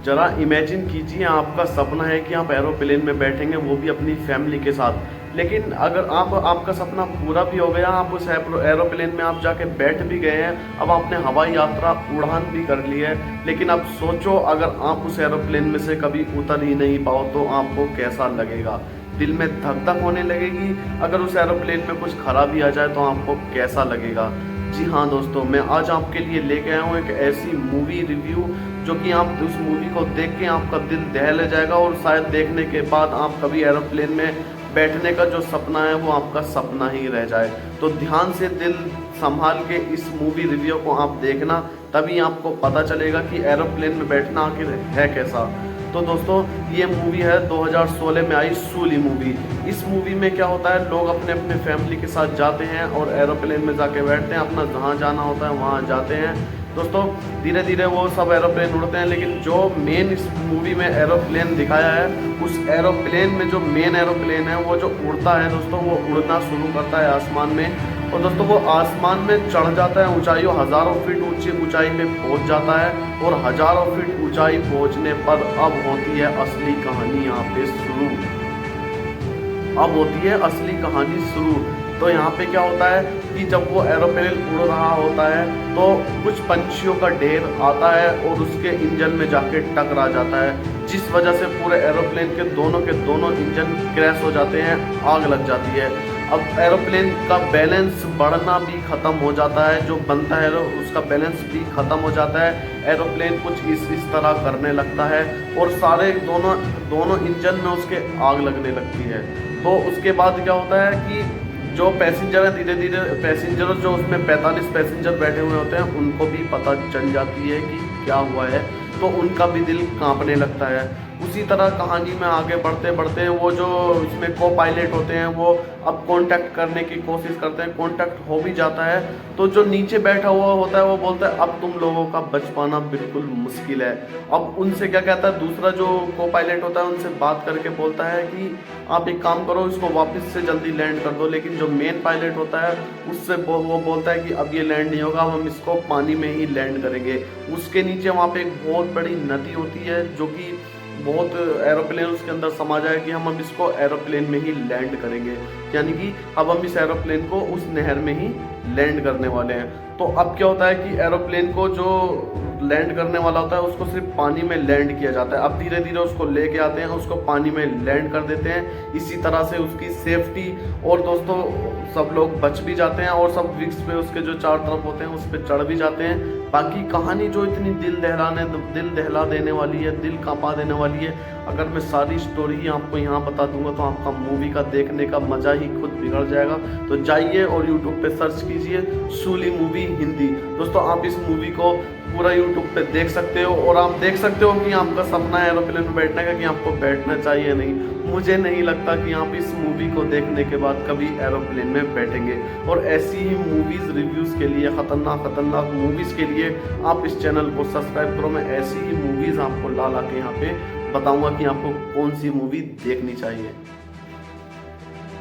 जरा इमेजिन कीजिए, आपका सपना है कि आप एरोप्लेन में बैठेंगे, वो भी अपनी फैमिली के साथ। लेकिन अगर आपका सपना पूरा भी हो गया, आप उस एरोप्लेन में आप जाके बैठ भी गए हैं, अब आपने हवाई यात्रा उड़ान भी कर ली है, लेकिन अब सोचो अगर आप उस एरोप्लेन में से कभी उतर ही नहीं पाओ तो आपको कैसा लगेगा। दिल में धक धक होने लगेगी। अगर उस एरोप्लेन में कुछ खराबी आ जाए तो आपको कैसा लगेगा। जी हाँ दोस्तों, मैं आज आपके लिए लेके आया हूँ एक ऐसी मूवी रिव्यू जो कि आप उस मूवी को देख के आपका दिल दहल जाएगा और शायद देखने के बाद आप कभी एरोप्लेन में बैठने का जो सपना है वो आपका सपना ही रह जाए। तो ध्यान से दिल संभाल के इस मूवी रिव्यू को आप देखना, तभी आपको पता चलेगा कि एरोप्लेन में बैठना आखिर है कैसा। तो दोस्तों, ये मूवी है 2016 में आई सूली मूवी। इस मूवी में क्या होता है, लोग अपने अपने फैमिली के साथ जाते हैं और एरोप्लेन में जाके बैठते हैं, अपना जहाँ जाना होता है वहाँ जाते हैं। दोस्तों, धीरे धीरे वो सब एरोप्लेन उड़ते हैं, लेकिन जो मेन इस मूवी में एरोप्लेन दिखाया है, उस एरोप्लेन में जो मेन एरोप्लेन है वो जो उड़ता है दोस्तों, वो उड़ना शुरू करता है आसमान में। और दोस्तों, वो आसमान में चढ़ जाता है, ऊंचाइयों हज़ारों फीट ऊंची ऊंचाई पे पहुंच जाता है। और हज़ारों फीट ऊंचाई पहुंचने पर अब होती है असली कहानी यहाँ पे शुरू। अब होती है असली कहानी शुरू। तो यहाँ पे क्या होता है कि जब वो एरोप्लेन उड़ रहा होता है तो कुछ पंछियों का ढेर आता है और उसके इंजन में जाके टकरा जाता है, जिस वजह से पूरे एरोप्लेन के दोनों इंजन क्रैश हो जाते हैं, आग लग जाती है। अब एरोप्लेन का बैलेंस बढ़ना भी ख़त्म हो जाता है, जो बनता है उसका बैलेंस भी ख़त्म हो जाता है। एरोप्लेन कुछ इस तरह करने लगता है और सारे दोनों इंजन में उसके आग लगने लगती है। तो उसके बाद क्या होता है कि जो पैसेंजर है, धीरे धीरे पैसेंजर जो उसमें 45 पैसेंजर बैठे हुए होते हैं, उनको भी पता चल जाती है कि क्या हुआ है, तो उनका भी दिल कांपने लगता है। उसी तरह कहानी में आगे बढ़ते बढ़ते वो जो इसमें को पायलट होते हैं वो अब कांटेक्ट करने की कोशिश करते हैं, कांटेक्ट हो भी जाता है। तो जो नीचे बैठा हुआ होता है वो बोलता है अब तुम लोगों का बच पाना बिल्कुल मुश्किल है। अब उनसे क्या कहता है, दूसरा जो को पायलट होता है उनसे बात करके बोलता है कि आप एक काम करो, इसको वापस से जल्दी लैंड कर दो। लेकिन जो मेन पायलट होता है उससे वो बोलता है कि अब ये लैंड नहीं होगा, हम इसको पानी में ही लैंड करेंगे। उसके नीचे वहाँ पे एक बहुत बड़ी नदी होती है जो कि बहुत एरोप्लेन उसके अंदर समा जाए कि हम अब इसको एरोप्लेन में ही लैंड करेंगे, यानी कि अब हम इस एरोप्लेन को उस नहर में ही लैंड करने वाले हैं। तो अब क्या होता है कि एरोप्लेन को जो लैंड करने वाला होता है उसको सिर्फ पानी में लैंड किया जाता है। अब धीरे धीरे उसको लेके आते हैं, उसको पानी में लैंड कर देते हैं। इसी तरह से उसकी सेफ्टी, और दोस्तों सब लोग बच भी जाते हैं और सब वृक्ष पे उसके जो चारों तरफ होते हैं उस पर चढ़ भी जाते हैं। बाकी कहानी जो इतनी दिल दहला देने वाली है, दिल कांपा देने वाली है, अगर मैं सारी स्टोरी ही आपको यहाँ बता दूंगा तो आपका मूवी का देखने का मज़ा ही खुद बिगड़ जाएगा। तो जाइए और यूट्यूब पे सर्च कीजिए सूली मूवी हिंदी। दोस्तों, आप इस मूवी को पूरा यूट्यूब पे देख सकते हो और आप देख सकते हो कि आपका सपना है एरोप्लेन में बैठने का, कि आपको बैठना चाहिए नहीं। मुझे नहीं लगता कि आप इस मूवी को देखने के बाद कभी एरोप्लेन में बैठेंगे। और ऐसी ही मूवीज़ रिव्यूज़ के लिए, खतरनाक मूवीज़ के लिए आप इस चैनल को सब्सक्राइब करो। मैं ऐसी ही मूवीज़ आपको ला के यहाँ पे बताऊँगा कि आपको कौन सी मूवी देखनी चाहिए।